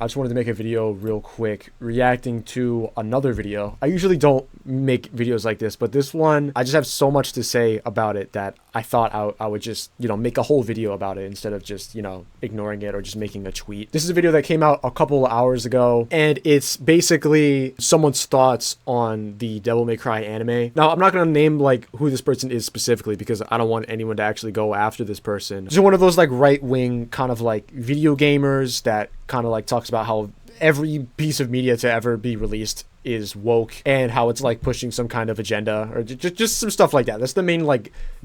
I just wanted to make a video real quick reacting to another video. I usually don't make videos like this, but this one, I just have so much to say about it that I thought I would just, make a whole video about it instead of just, ignoring it or just making a tweet. This is a video that came out a couple of hours ago, and it's basically someone's thoughts on the Devil May Cry anime. Now, I'm not going to name, who this person is specifically because I don't want anyone to actually go after this person. Just one of those, right-wing kind of, video gamers that kind of, talks about how every piece of media to ever be released is woke and how it's pushing some kind of agenda or just some stuff like that. That's the main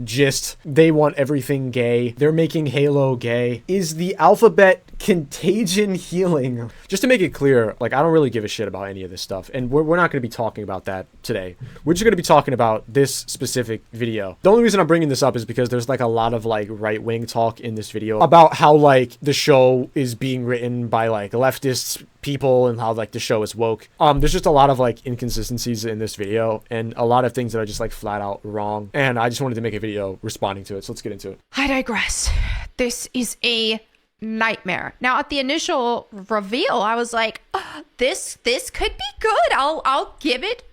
gist. They want everything gay. They're making Halo gay. Is the alphabet contagion healing? Just to make it clear, I don't really give a shit about any of this stuff, and we're not going to be talking about that today. We're just going to be talking about this specific video. The only reason I'm bringing this up is because there's a lot of right-wing talk in this video about how the show is being written by leftists people and how the show is woke. There's just a lot of inconsistencies in this video and a lot of things that are just flat out wrong, and I just wanted to make a video responding to it, so let's get into it. I digress. This is a nightmare. Now, at the initial reveal, I was like, this could be good. I'll give it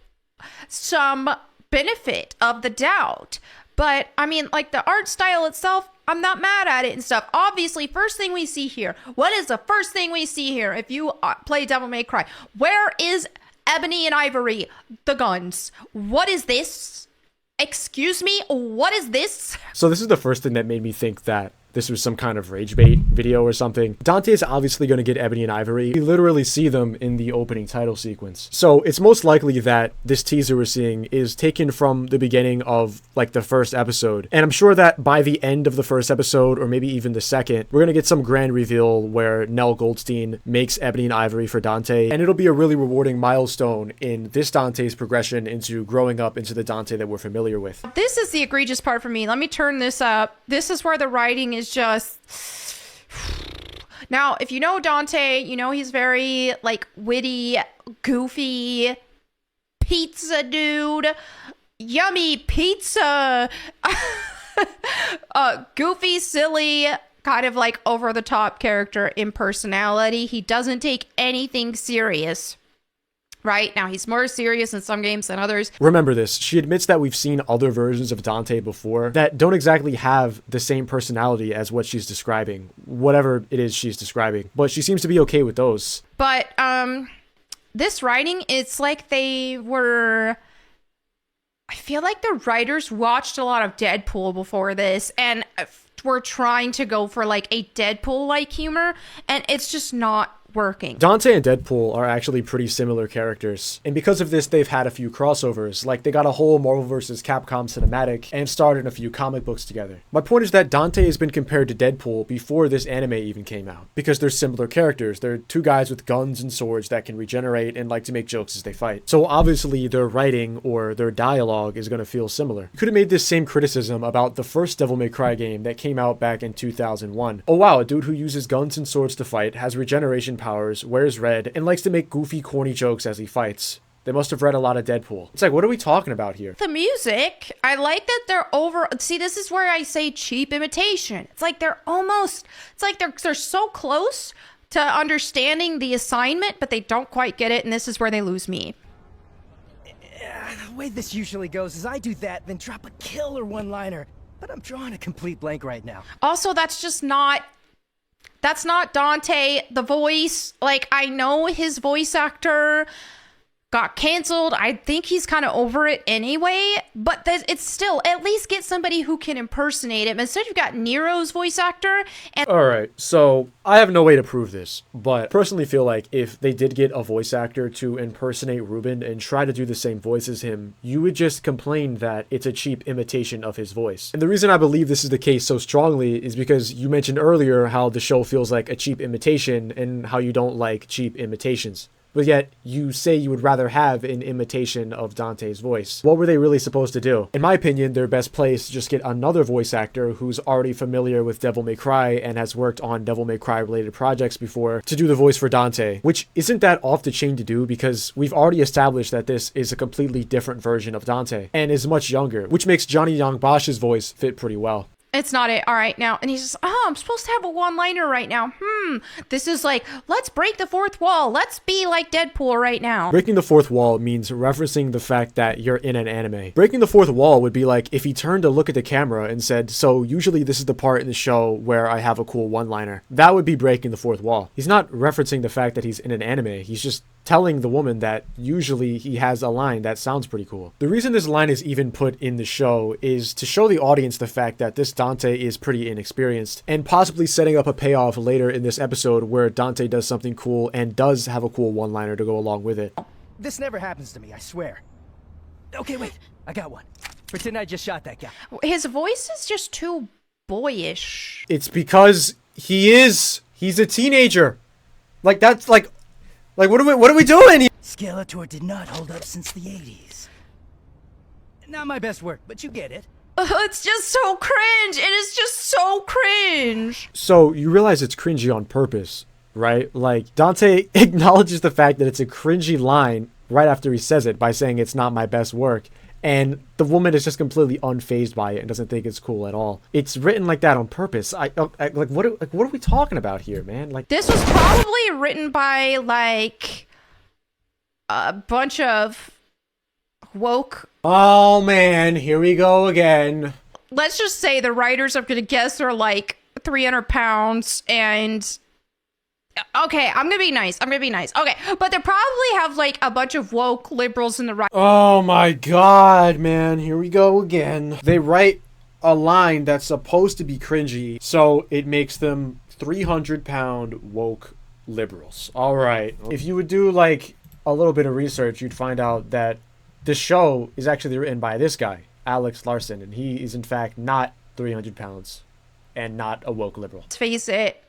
some benefit of the doubt. But I mean, the art style itself, I'm not mad at it and stuff. Obviously, first thing we see here. What is the first thing we see here if you play Devil May Cry? Where is Ebony and Ivory? The guns. What is this? Excuse me? What is this? So this is the first thing that made me think that this was some kind of rage bait video or something. Dante is obviously going to get Ebony and Ivory. We literally see them in the opening title sequence. So it's most likely that this teaser we're seeing is taken from the beginning of the first episode. And I'm sure that by the end of the first episode, or maybe even the second, we're going to get some grand reveal where Nell Goldstein makes Ebony and Ivory for Dante. And it'll be a really rewarding milestone in this Dante's progression into growing up into the Dante that we're familiar with. This is the egregious part for me. Let me turn this up. This is where the writing is just... Now, if you know Dante, he's very witty, goofy, pizza dude, yummy pizza, goofy, silly, kind of over the top character in personality. He doesn't take anything serious. Right? Now, he's more serious in some games than others. Remember this. She admits that we've seen other versions of Dante before that don't exactly have the same personality as what she's describing, whatever it is she's describing. But she seems to be okay with those. But this writing, it's they were... I feel like the writers watched a lot of Deadpool before this and were trying to go for a Deadpool-like humor, and it's just not working. Dante and Deadpool are actually pretty similar characters, and because of this they've had a few crossovers. They got a whole Marvel vs. Capcom cinematic and starred in a few comic books together. My point is that Dante has been compared to Deadpool before this anime even came out, because they're similar characters. They're two guys with guns and swords that can regenerate and like to make jokes as they fight. So obviously their writing or their dialogue is going to feel similar. You could have made this same criticism about the first Devil May Cry game that came out back in 2001. Oh wow, a dude who uses guns and swords to fight, has regeneration powers, wears red, and likes to make goofy, corny jokes as he fights. They must have read a lot of Deadpool. It's what are we talking about here? The music, I like that they're over... See, this is where I say cheap imitation. It's they're almost... It's they're so close to understanding the assignment, but they don't quite get it, and this is where they lose me. The way this usually goes is I do that, then drop a killer one-liner. But I'm drawing a complete blank right now. Also, that's just not... That's not Dante. The voice, I know his voice actor got canceled. I think he's kind of over it anyway, but it's still, at least get somebody who can impersonate him. Instead, you've got Nero's voice actor. And alright, so I have no way to prove this, but I personally feel if they did get a voice actor to impersonate Ruben and try to do the same voice as him, you would just complain that it's a cheap imitation of his voice. And the reason I believe this is the case so strongly is because you mentioned earlier how the show feels like a cheap imitation and how you don't like cheap imitations. But yet, you say you would rather have an imitation of Dante's voice. What were they really supposed to do? In my opinion, their best place to just get another voice actor who's already familiar with Devil May Cry and has worked on Devil May Cry related projects before to do the voice for Dante, which isn't that off the chain to do because we've already established that this is a completely different version of Dante and is much younger, which makes Johnny Young Bosch's voice fit pretty well. It's not it. All right, now. And he's just, oh, I'm supposed to have a one-liner right now. This is like, let's break the fourth wall. Let's be like Deadpool right now. Breaking the fourth wall means referencing the fact that you're in an anime. Breaking the fourth wall would be like if he turned to look at the camera and said, so usually this is the part in the show where I have a cool one-liner. That would be breaking the fourth wall. He's not referencing the fact that he's in an anime. He's just telling the woman that usually he has a line that sounds pretty cool. The reason this line is even put in the show is to show the audience the fact that this Dante is pretty inexperienced, and possibly setting up a payoff later in this episode where Dante does something cool and does have a cool one-liner to go along with it. This never happens to me, I swear. Okay, wait, I got one. Pretend I just shot that guy. His voice is just too boyish. It's because he's a teenager. Like, that's like what are we doing here? Skeletor did not hold up since the 80s. Not my best work, but you get it. It's just so cringe. It is just so cringe. So you realize it's cringy on purpose, right? Like, Dante acknowledges the fact that it's a cringy line right after he says it by saying it's not my best work. And the woman is just completely unfazed by it and doesn't think it's cool at all. It's written like that on purpose. Like, what are we talking about here, man? Like, this was probably written by like a bunch of woke. Oh man, here we go again. Let's just say the writers, I'm gonna guess, are like 300 pounds and. Okay, I'm gonna be nice. Okay, but they probably have like a bunch of woke liberals in the right. Oh my god, man. Here we go again. They write a line that's supposed to be cringy, so it makes them 300-pound woke liberals. All right. If you would do like a little bit of research, you'd find out that the show is actually written by this guy, Alex Larson, and he is in fact not 300 pounds and not a woke liberal. Let's face it.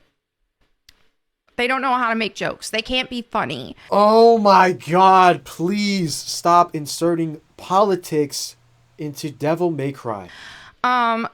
They don't know how to make jokes. They can't be funny. Oh my god, please stop inserting politics into Devil May Cry.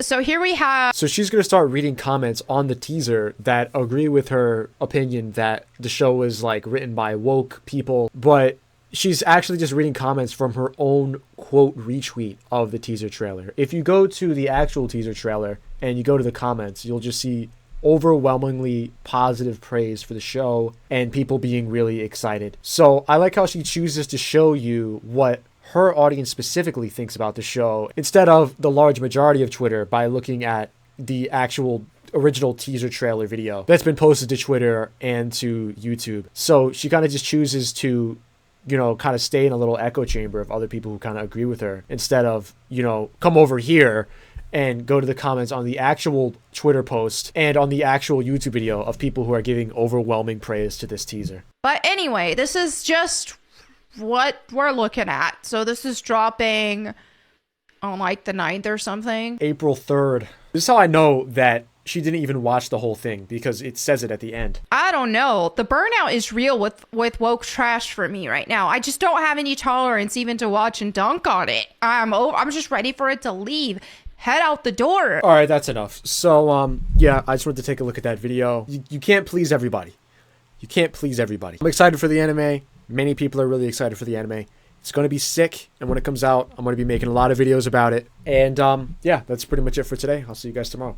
So here we have... So she's going to start reading comments on the teaser that agree with her opinion that the show was like written by woke people, but she's actually just reading comments from her own quote retweet of the teaser trailer. If you go to the actual teaser trailer and you go to the comments, you'll just see overwhelmingly positive praise for the show and people being really excited. So I like how she chooses to show you what her audience specifically thinks about the show instead of the large majority of Twitter by looking at the actual original teaser trailer video that's been posted to Twitter and to YouTube. So she kind of just chooses to, you know, kind of stay in a little echo chamber of other people who kind of agree with her instead of, you know, come over here and go to the comments on the actual Twitter post and on the actual YouTube video of people who are giving overwhelming praise to this teaser. But anyway, this is just what we're looking at. So this is dropping on like the 9th or something. April 3rd. This is how I know that she didn't even watch the whole thing because it says it at the end. I don't know. The burnout is real with woke trash for me right now. I just don't have any tolerance even to watch and dunk on it. I'm just ready for it to leave. Head out the door. All right, that's enough. So, yeah, I just wanted to take a look at that video. You can't please everybody. You can't please everybody. I'm excited for the anime. Many people are really excited for the anime. It's going to be sick, and when it comes out, I'm going to be making a lot of videos about it. And, yeah, that's pretty much it for today. I'll see you guys tomorrow.